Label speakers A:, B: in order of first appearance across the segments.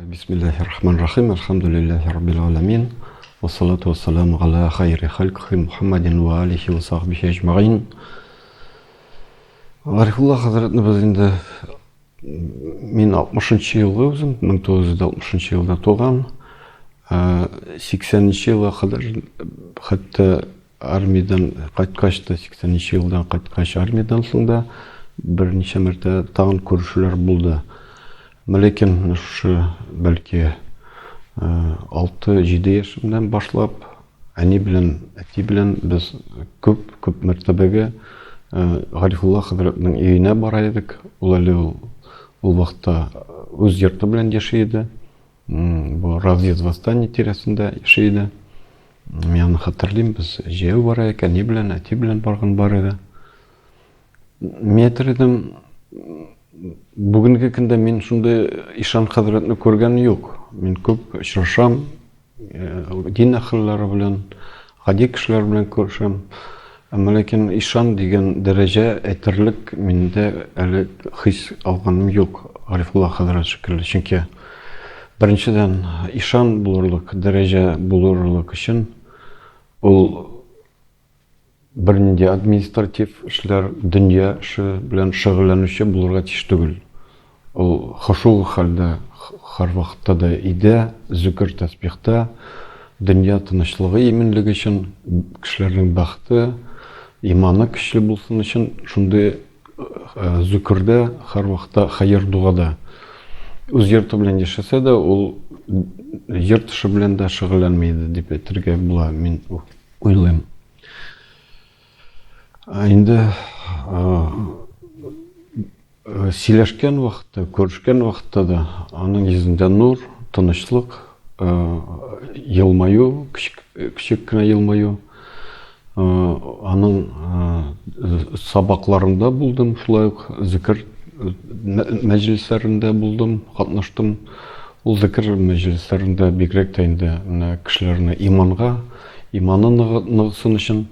A: Бисмиллахир-рахманир-рахим. Альхамдулиллахи раббил аламин. Вассалату вассаламу аля хайри халькихи Мухаммадин ва алихи ва сахбихи ажмаин. Гарифулла хазретне без инде мен 60-нчы елгы үзем 1960 елда туган. 80-нчы елга кадәр хәтта армиядан кайткач та 80-нчы елдан кайткач армиядан соң да берничә мәртә тагын күрешүләр булды. Ләкин шушы бәлки 6-7 яшымдан башлап әни белән, әти белән без күп мәртәбәгә Гарифулла хәзрәтнең өенә бара идек. Ул әле ул вакытта үз йорты белән яши иде. Бу разъезд восстание тирәсендә яши иде. Мен хәтерлим, без җәяү бара идек, әни белән, әти белән барган бар иде. Метридем бүгенге көндә мин шундый ишан хәзрәтне күргән юк. Мин күп очрашам, дин әһелләре белән, гади кешеләр белән күрешәм. Ләкин ишан дигән дәрәҗә әйтерлек миндә әле хис алганым юк. Гарифулла хәзрәт шикелле. Чөнки беренчедән ишан булырлык дәрәҗә булырлык өчен ул бернинди административ эшләр, дөнья эше белән шөгыльләнүче булырга тиеш түгел. Ул хошуг хәлдә һәр вакытта да идә, зикр тәсбихтә, дөнья тынычлыгы иминлеге өчен, кешеләрнең бәхете, иманы көчле булсын өчен шундый зикрдә һәр вакытта хәер дугада. Үз йорты белән яшәсә дә, ул йорт эше белән дә шөгыльләнмәйде дип әйтергә була, мин уйлыйм. Инде сөйләшкән вакытта, күрешкән вакытта да аның йөзендә нур, тынычлык, елмаю, кичек кенә елмаю. Аның сабакларында булдым, шулай ук зикр мәҗлесләрендә булдым, катнаштым. Ул зикр мәҗлесләрендә бигрәк тә инде кешеләрне иманга, иманы ныгысын өчен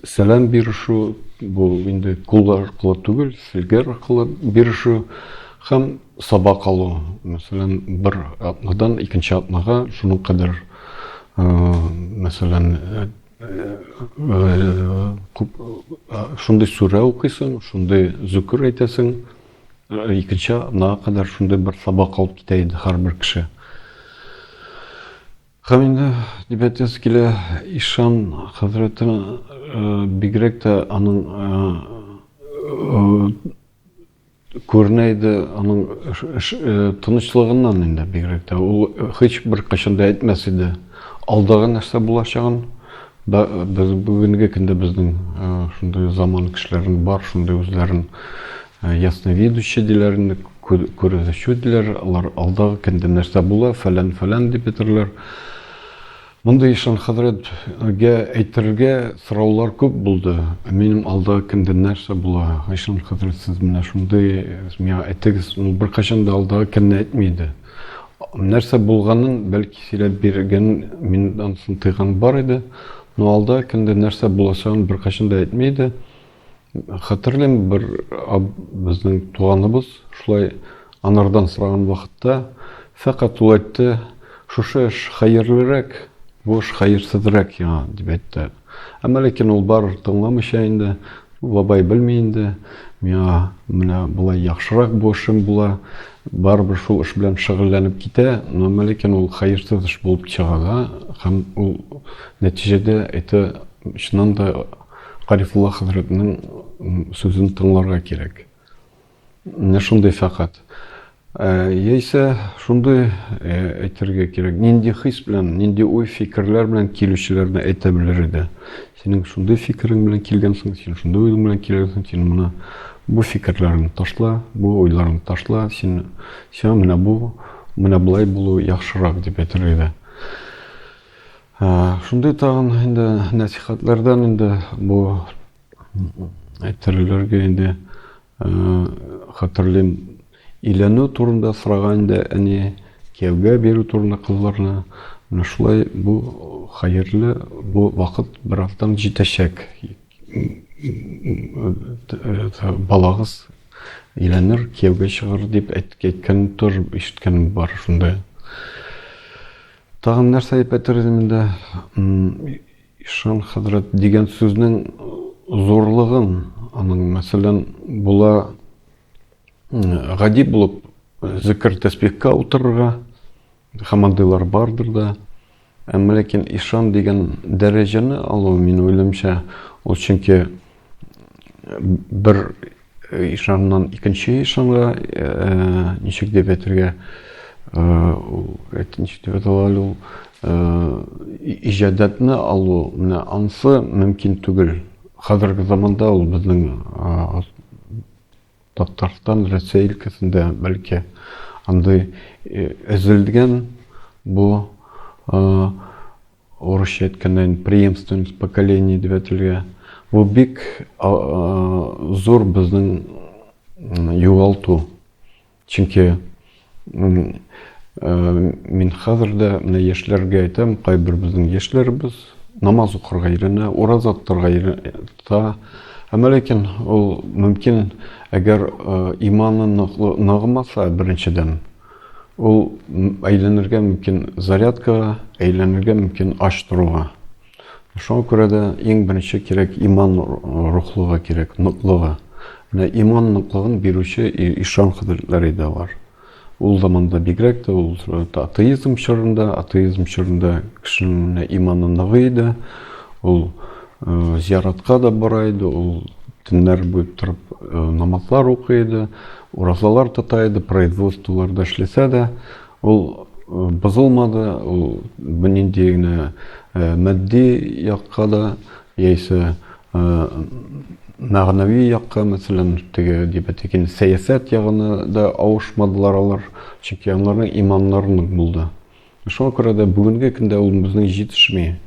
A: сәлам бирү, бу инде куллар аркылы түгел, сөлгәр аркылы бирү һәм сабак алу. Мәсәлән, бер атнадан икенче атнага шуның кадәр мәсәлән шундый сүрә укыйсың, шундый зикр әйтәсең, икенче атнага кадәр шундый бер сабак алып китә иде һәрбер кеше. Һәм инде дибәтәс килә ишан хәзрәтенә бигрәк тә аның күренә иде, аның тынычлыгыннан инде бигрәк тә. Ул һич бер кашан да әйтмәс иде. Алдагы нәрсә булачагын, без бүгенге көндә безнең шундый заман кешеләрен бар, шундый үзләрен ясновидущий диләр, күрәзүче диләр. Алар алдагы көндә нәрсә була, фәлән дип әйтерләр. Монда ишан хәзрәткә әйтергә сораулар күп булды. Минем алдагы көндә нәрсә була? Ишан хәзрәт, сез менә шундый миңа әйтегез, бер кашан да алдагы көнне әйтмәде. Нәрсә булганын бәлки сөйләп биргән миннән соң тыйган бар иде, но алдагы көндә нәрсә булачагын бер кашан да әйтмәде. Хәтерлим, бер безнең туганыбыз шулай анардан сораган вакытта фақат ул әйтте, шушы эш хәерлерәк, бу эш хәерсезрәк дип әйтте. Ләкин ул бар тыңламыйча инде, бабай белми инде, миңа менә булай яхшырак бу эшем була, барыбер шул эш белән шөгыльләнеп китә, но ләкин ул хәерсез эш булып чыга, һәм ул нәтиҗәдә әйтә, чыннан да Гарифулла хәзрәтнең сүзен тыңларга кирәк. Менә шундый фақат. Яисә шундый әйтергә кирәк, нинди хис белән, нинди уй фикерләр белән килүчеләрне әйтә белер иде. Синең шундый фикерең белән килгәнсең, син шундый уй белән килгәнсең, син менә бу фикерләрне ташла, бу уйларны ташла, син менә бу, менә булай булу яхшырак дип әйтер иде. Шундый тагын инде насихатлардан инде бу әйтерләргә инде хәтерлим, иләнү турында сораган инде әни, кияүгә бирү турында кызларны. Менә шулай бу хәерле, бу вакыт бераздан җитәчәк. Балагыз Өйләнер, кияүгә чыгыр дип әйткән тоже ишеткәнем бар шунда. Тагын нәрсә әйтер идем инде, Ишан хәзрәт дигән сүзнең зурлыгын, аның мәсәлән була гади булып зикр тәсбихкә утырырга, хамадылар бардыр да. Әмма ләкин ишан дигән дәрәҗәне алу, мин уйлыймча, ул чөнки бер ишаннан икенче ишанга ничек дип әйтергә, ничек дип әйтәләр, иҗадәтне алу, менә ансы мөмкин түгел. Хәзерге заманда ул безнең Татарстан, Россия өлкәсендә бәлки андый эзелгән бу урысча әйткәндә преемственность поколений дип әйтелгән. Бу бик зур безнең югалту. Чөнки мин хәзердә менә яшьләргә әйтәм, кайбер безнең яшьләребез намаз укырга өйрәнә, ураза тотарга өйрәнә. Әмма ләкин ул мөмкин, әгәр иманы ныгымаса беренчедән, ул әйләнергә мөмкин зарядкага, әйләнергә мөмкин аш торуга. Шуңа күрә дә иң беренче кирәк иман рухлыгы кирәк, ныклыгы. Менә иман ныклыгын бирүче ишан хәзрәтләре дә бар. Ул заманда бигрәк тә ул атеизм чорында кешенең иманы ныгый иде. Ул зияратка да бара иде, ул төннәр буе торып намазлар укый иде, уразалар тота иде, производстволарда эшләсә дә, ул бозылмады, ул нинди генә матди якка да, яисә мәгънәви якка, мәсәлән, теге дибәтекин сәясәт ягына да авышмадылар алар, чөнки аларның иманнары нык булды. Шуңа күрә дә бүгенге көндә ул безнең җитешми.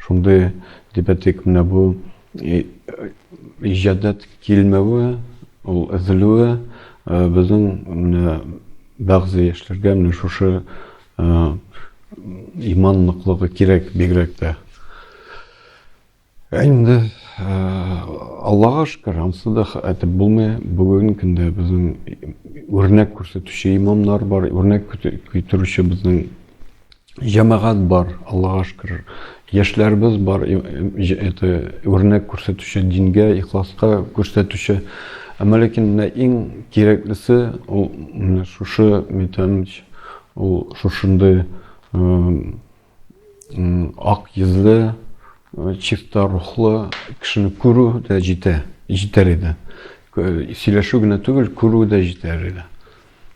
A: Шундый дибәтек менә бу иҗадәт килмәве, ул эзелүе безнең менә бәгъзе яшьләргә менә шушы иман ныклыгы кирәк бигрәк тә. Инде Аллага шөкер, ансы да әйтеп булмый. Бүгенге көндә безнең үрнәк күрсәтүче имамнар бар, үрнәк китерүче безнең җәмәгать бар, Аллага шөкер. Яшьләребез бар, үрнәк күрсәтүче, дингә, ихласка күрсәтүче. Әмма ләкин иң кирәклесе ул менә шушы метанч, ул шушындай ак йөзле, чиста рухлы кешене күрү дә җитәр иде. Сөйләшү генә түгел, күрү дә җитәр иде.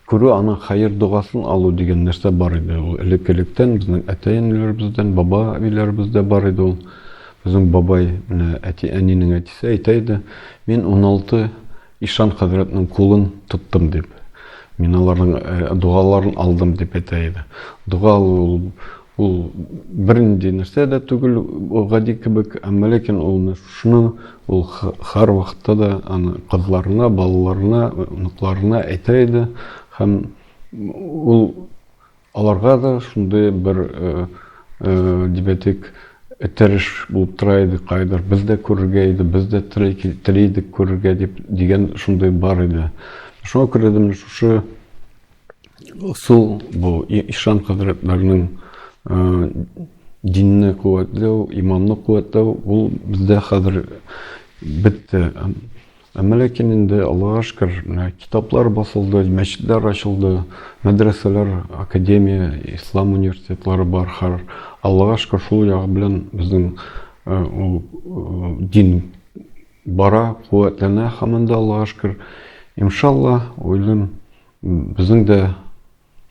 A: Күрү, аның хәер дугасын алу дигән нәрсә бар иде. Ул элек-электән безнең әтәйнеләребездән, баба әбиләребездә бар иде ул. Безнең бабай, менә әнинең әтисе әйтә иде, мин 16 ишан хәзрәтнең кулын тоттым дип. Мин аларның дугаларын алдым дип әйтә иде. Дуга ул бернинди нәрсә дә түгел, гади кебек, әмма ләкин ул шуны ул һәр вакытта да аны кызларына, балаларына, уныкларына әйтә иде. Һәм ул аларга да шундый бер дибәтек этәреш булып тора иде, кайдыр без дә күрергә иде, без дә теле идек күрергә дигән шундый бар иде. Шуңа күрә дә шушы бу ишан хәзрәтләренең динне куәтләү, иманны куәтләү, ул бездә хәзер бетте. Әмма ләкин инде Аллага шөкер, китаплар басылды, мәчетләр ачылды, мәдрәсәләр, академия, ислам университетлары бар. Аллага шөкер, шул ягы белән безнең дин бара, куәтләнә һәм инде Аллага шөкер. Иншалла, уйлыйм, безнең дә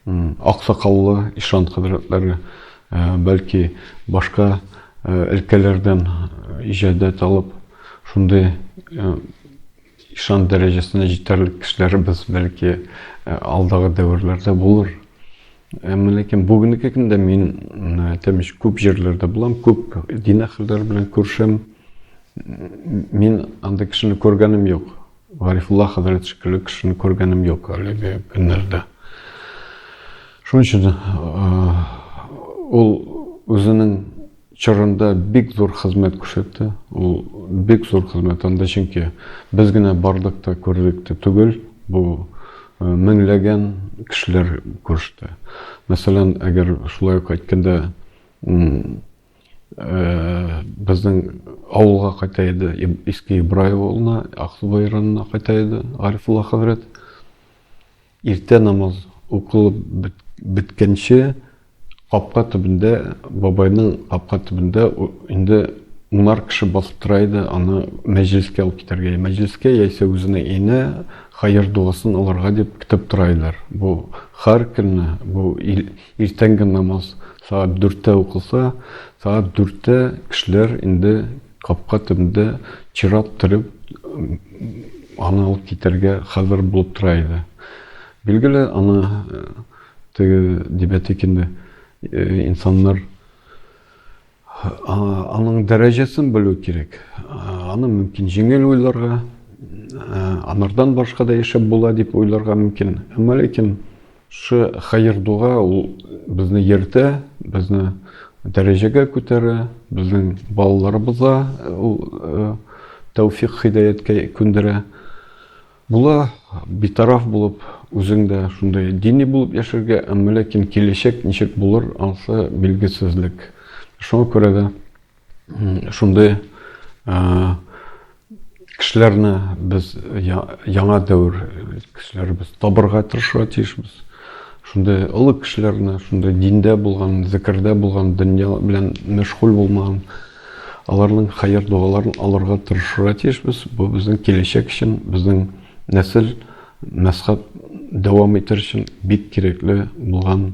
A: аксакаллы ишан хәзрәтләре бәлки башка өлкәләрдән иҗадәт алып, шундый ишан дәрәҗәсенә җитәрлек кешеләребез бәлки алдагы дәверләрдә булыр. Әмма ләкин бүгенге көндә мин тәмиш күп җирләрдә булам, күп дин әһелләре белән күрешәм. Мин анда кешене күргәнем юк. Гарифулла хәзрәт шикелле кешене күргәнем юк әлеге көннәрдә. Шуның өчен ул үзенең чорында бик зур хезмәт күрсәтте. Ул бик зур хезмәт анда, чөнки без генә бардык та күрдек тә түгел. бу меңләгән кешеләр күреште. Мәсәлән, әгәр шулай ук әйткәндә, безнең авылга кайта иде, Иске Ибраев авылына, Аксубай районына кайта иде Гарифулла хәзрәт. Иртә намаз укылып биткәнче капка төбендә, бабайның капка төбендә инде 10 кеше басып тора иде, аны мәҗлескә алып китәргә. Мәҗлескә яисә үзенә инә, хәер дуасын алырга дип көтеп тора иделәр. Бу һәр көнне, бу иртәнге намаз саат 4-тә укылса, саат 4-тә кешеләр инде капка төбендә чират торып, аны алып китәргә хәзер булып тора иде. Билгеле, аны теге дибәтекинде insanlar аның дәрәҗәсен белү кирәк. Аны мөмкин җиңел уйларга, анардан башка да яшәп була дип уйларга мөмкин. Әмма ләкин шу хәер дуа ул безне йөртә, безне дәрәҗәгә күтәрә, безнең балаларыбызга ул тәүфик хидаяткә күндерә. Була битараф булып, үзеңдә шундай дини булып яшәргә, әмма ләкин киләчәк ничек булыр, ансы билгесезлек. Шуңа күрә дә шундай кешеләрне без яңа дәвр кешеләрбез табырга тырышырга тиешбез. Шундай олы кешеләрне, шундай диндә булган, зикрдә булган, дөнья белән мәшгуль булмаган, аларның хәер дуаларын алырга тырышырга тиешбез. Бу безнең киләчәк өчен, безнең нәсел мәсхәб дәвам итер өчен бик кирәкле булган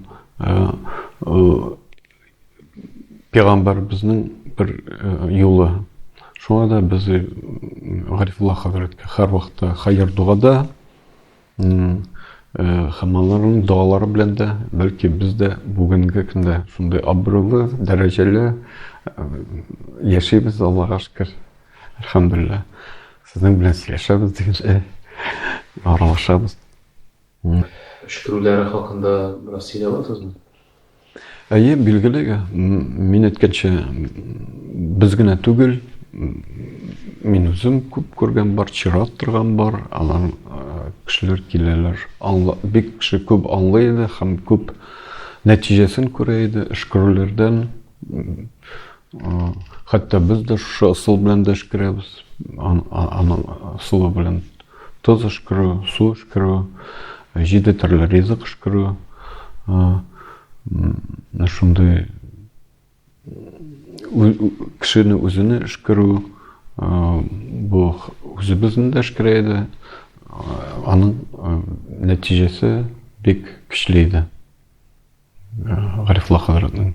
A: Пәйгамбәр безнең бер юлы. Шуңа да без Гарифулла хәзрәткә һәр вакытта хәер дуада, һәм аларның дуалары белән дә, бәлки без дә бүгенге көндә шундай абруйлы, дәрәҗәле яшибез, Аллаһка шөкер. Әлхәмдүлилләх. Сезнең белән сөйләшәбез дигән, аралашабыз.
B: Шүкрүләре хакында бераз сөйләп аласызмы?
A: Әйе, билгеле, мин әйткәнчә, без генә түгел, мин үзем күп күргән бар, чират торган бар, алар кешеләр киләләр. Бик кеше күп аңлый иде һәм күп нәтиҗәсен күрә иде эшкәрүләрдән. Хәтта без дә шушы ысул белән дә эшкәрәбез. Аның ысулы белән тоз эшкәрү, су эшкәрү, 7 төрле ризык эшкәрү. Шундай кешене үзенә эшкәрү, бу үзебезнең дә эшкәрә иде. Аның нәтиҗәсе бик көчле иде. Гарифулла хәзрәтнең.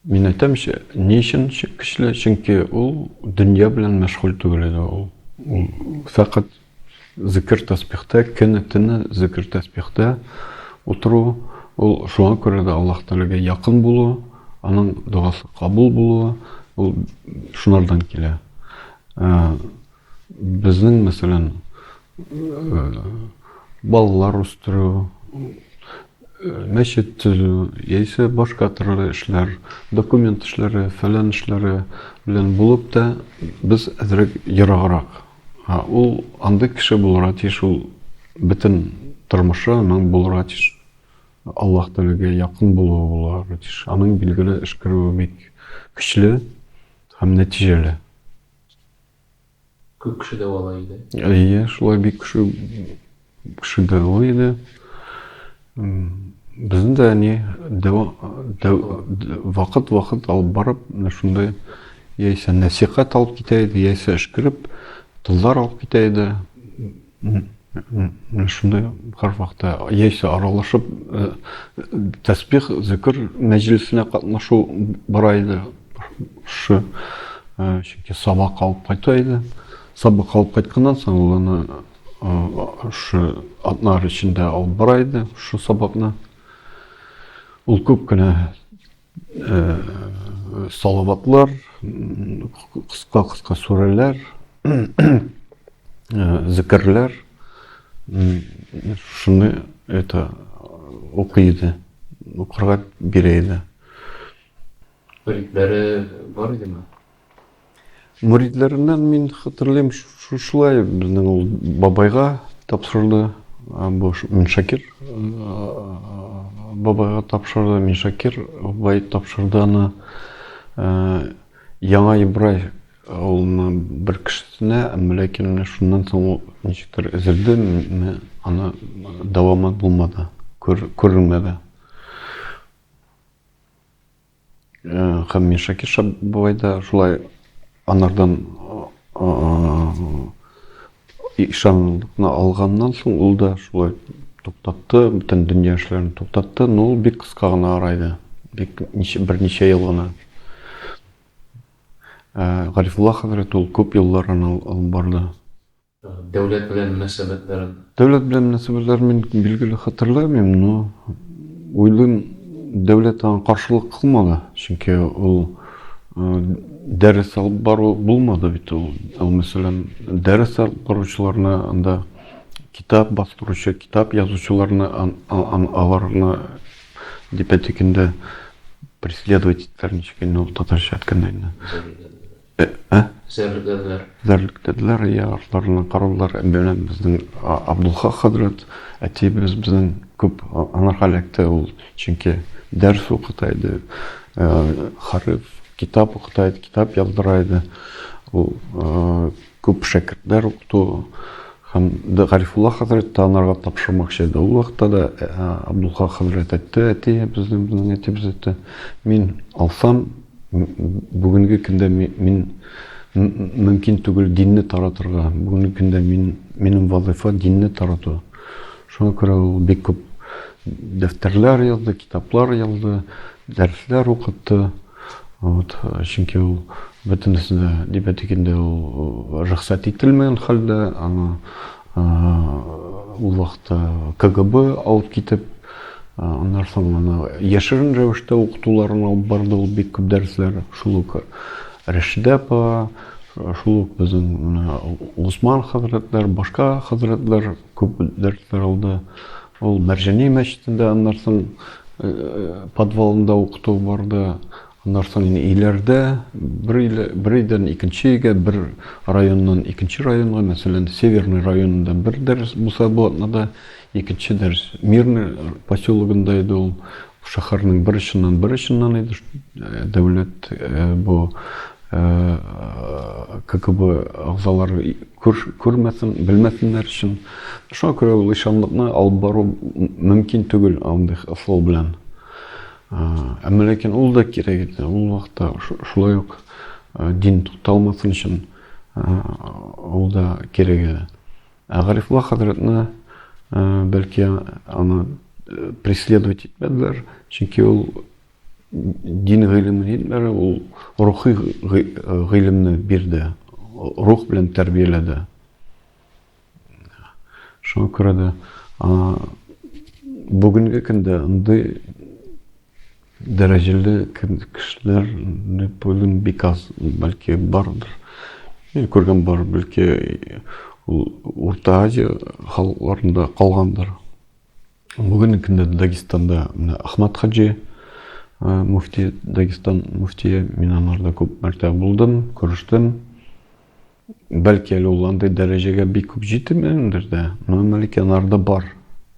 A: Мин әйтәмче, ни өчен көчле? Чөнки ул дөнья белән мәшгуль түгел иде. Ул фақат зикр тасбихтә, көне-төне зикр тасбихтә утыру. Ул шуңа күрә дә Аллаһ Тәгаләгә якын булу, аның дуасы кабул булу, ул шунардан килә. Безнең, мәсәлән, балалар үстерү, мәчет төзү, яисә башка төрле эшләр, документ эшләре, фәлән эшләре белән булып та без әзрәк ераграк. Ул андый кеше булырга тиеш, ул бөтен тормышы аның булырга тиеш. Аллаһ Тәгаләгә якын булуы булырга тиеш. Аның билгеле эшкәрүе бик көчле һәм нәтиҗәле.
B: Күп кеше дә ала иде.
A: Әйе, шулай бик кеше дә ала иде. Безнең дә вакыт алып барып, шундай яисә насихат алып китә иде, яисә эшкәреп, тыллар алып китә иде. Шундай һәр вакытта яисә аралашып тәсбих, зикр мәҗлесенә катнашу бара иде. Чөнки сабак алып кайта иде. Сабак алып кайтканнан соң ул аны шу атнар эчендә алып бара иде, шу сабакны. Ул күп кенә салаватлар, кыска сүрәләр, зикрләр, шуны укый иде, укырга бирә иде.
B: Бүлекләре бар идеме?
A: Мөридләреннән мин хәтерләйм шулай безнең ул бабайга тапшырды. Мин Шакир бабайга тапшырды, мин Шакир бабай тапшырды аны Яңа Ибрай авылының бер кешесенә, ләкин менә шуннан соң ул ничектер өзелде, аны дәвамы булмады, күрелмәде. Һәм мин Шакир бабай да шулай анардан ишанлыкны алганнан соң ул да шулай туктатты, бөтен дөнья эшләрен туктатты, но ул бик кыска гына арайды, берничә ел гына. Гарифулла хәзрәт ул күп еллар алып барды.
B: Дәүләт белән мөнәсәбәтләрен.
A: Дәүләт белән мөнәсәбәтләр мин билгеле хәтерләмим, но уйлыйм, дәүләт аңа каршылык кылмады, чөнки ул дәрес алып бару булмады бит ул. Мәсәлән, дәрес алып баручыларны анда китап бастыручы, китап язучыларны аларны дип әйткәндә преследовательләр ничек ул татарча әйткәндә инде. Зәрлектәделәр, ярларны караулар белән безнең Абдулха хәзрәт әтибез безнең күп анарга эләкте ул, чөнки дәрес укыта иде, хариф, китап укыта иде, китап яздыра иде. Ул күп шәкертләр укыту һәм Гарифулла хәзрәт анарга тапшырмакчы иде. Ул вакытта да Абдулха хәзрәт әйтте, безнең әтибез әйтте, мин алсам бүгенге көндә мин мөмкин түгел динне таратырга. Бүгенге көндә минем вазифа динне тарату. Шуңа күрә ул бик күп дәфтәрләр язды, китаплар язды, дәресләр укытты. Чөнки ул бөтенесендә дип әйткәндә ул рөхсәт ителмәгән хәлдә, ул вакытта КГБ алып китеп, аннан соң яшерен рәвештә укытуларын алып барды, ул бик күп дәресләр. Шул ук Рәшидә апа, шул ук безнең Усман хәзрәтләр, башка хәзрәтләр күп дәресләр алды. Ул Мәрҗани мәчетендә аннан соң подвалында укыту барды. Аннан соң өйләрдә бер өйдән икенче өйгә, бер районнан икенче районга, мәсәлән, Северный районында бер дәрес булса, бу атнада икенче дәрес. Мирный поселогында иде ул, шәһәрнең бер очыннан иде. Дәүләт бу КГБ агзалары күрмәсен, белмәсеннәр өчен. Шуңа күрә ул ишанлыкны алып бару мөмкин түгел андый асыл белән. Әмма ләкин ул да кирәк иде. Ул вакытта шулай ук дин тукталмасын өчен ул да кирәк иде. Гарифулла хәзрәтне бәлки аны преследовать итмәделәр, чөнки ул дин гыйлемен итмәде, ул рухи гыйлемне бирде, рух белән тәрбияләде. Шуңа күрә дә бүгенге көндә андый дәрәҗәле кешеләр бүген бик аз, бәлки бардыр. Мин күргән бар, бәлки ул Урта Азия халыкларында калгандыр. Бүгенге көндә Дагестанда Ахмад Хаджи, муфти, Дагестан муфтие, мин анарда күп мәртәбә булдым, күрештем. Бәлки әле ул андый дәрәҗәгә бик күп җитмәгәндер дә, но ләкин анарда бар.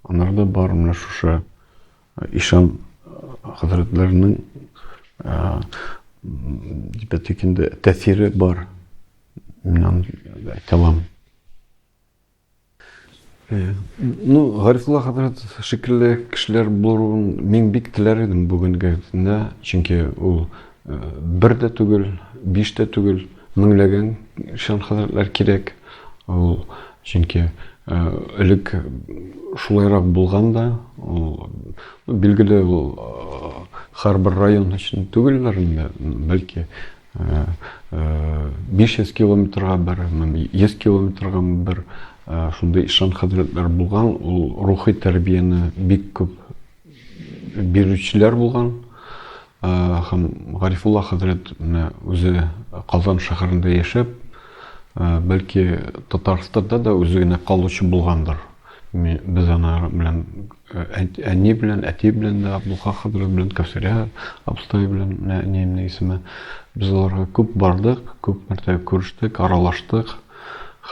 A: Анарда бар менә шушы ишан хәзрәтләрнең дип әйткәндә тәэсире бар. Мин әйтәм. Гарифулла хәзрәт шикелле кешеләр булуын мин бик теләр идем бүгенге көндә, чөнки ул бер дә түгел, 5 дә түгел, меңләгән ишан хәзрәтләр кирәк. Ул чөнки элек шулайрак булганда, билгеле ул һәрбер район өчен түгелләр инде, бәлки 500 километрга бер, 100 километрга бер шундай ишан хәзрәтләр булган, ул рухи тәрбияне бик күп бирүчеләр булган. Һәм Гарифулла хәзрәт үзе Казан шәһәрендә яшәп, бәлки Татарстанда да үзе генә калучы булгандыр. Без аны белән әни белән, әти белән дә, Абдулха хәзрәт белән, Кәүсәрия абыстай белән, әниемнең исеме. Без аларга күп бардык, күп мәртәбә күрештек, аралаштык.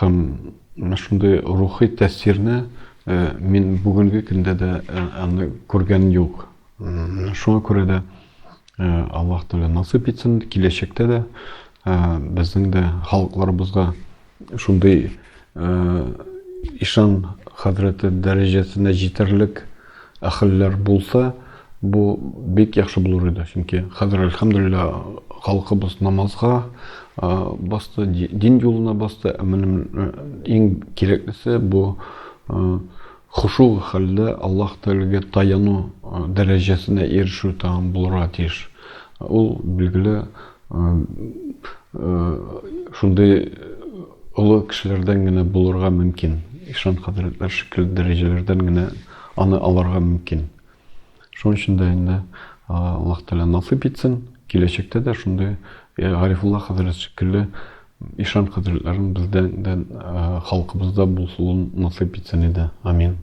A: Һәм шундый рухи тәэсирне мин бүгенге көндә дә аны күргән юк. Шуңа күрә дә Аллаһ Тәгалә насыйп итсен, киләчәктә дә безнең дә халыкларыбызга шундый ишан хәзрәте дәрәҗәсенә җитәрлек әһелләр булса, бу бик яхшы булыр иде. Чөнки хәзер әлхәмдүлилләһ халкыбыз намазга басты, дин юлына басты. Минем иң кирәклесе бу хушу хәлдә Аллаһ Тәгаләгә таяну дәрәҗәсенә ирешү тагын булырга тиеш. Ул билгеле шундый олы кешеләрдән генә булырга мөмкин. Ишан хәзрәтләр шикелле дәрәҗәләрдән генә аны алырга мөмкин. Шуның өчен дә инде Аллаһ Тәгалә насыйп итсен, киләчәктә дә шундый Гарифулла хәзрәт шикелле ишан хәзрәтләрен бездән халкыбызда булуын насыйп итсен иде. Амин.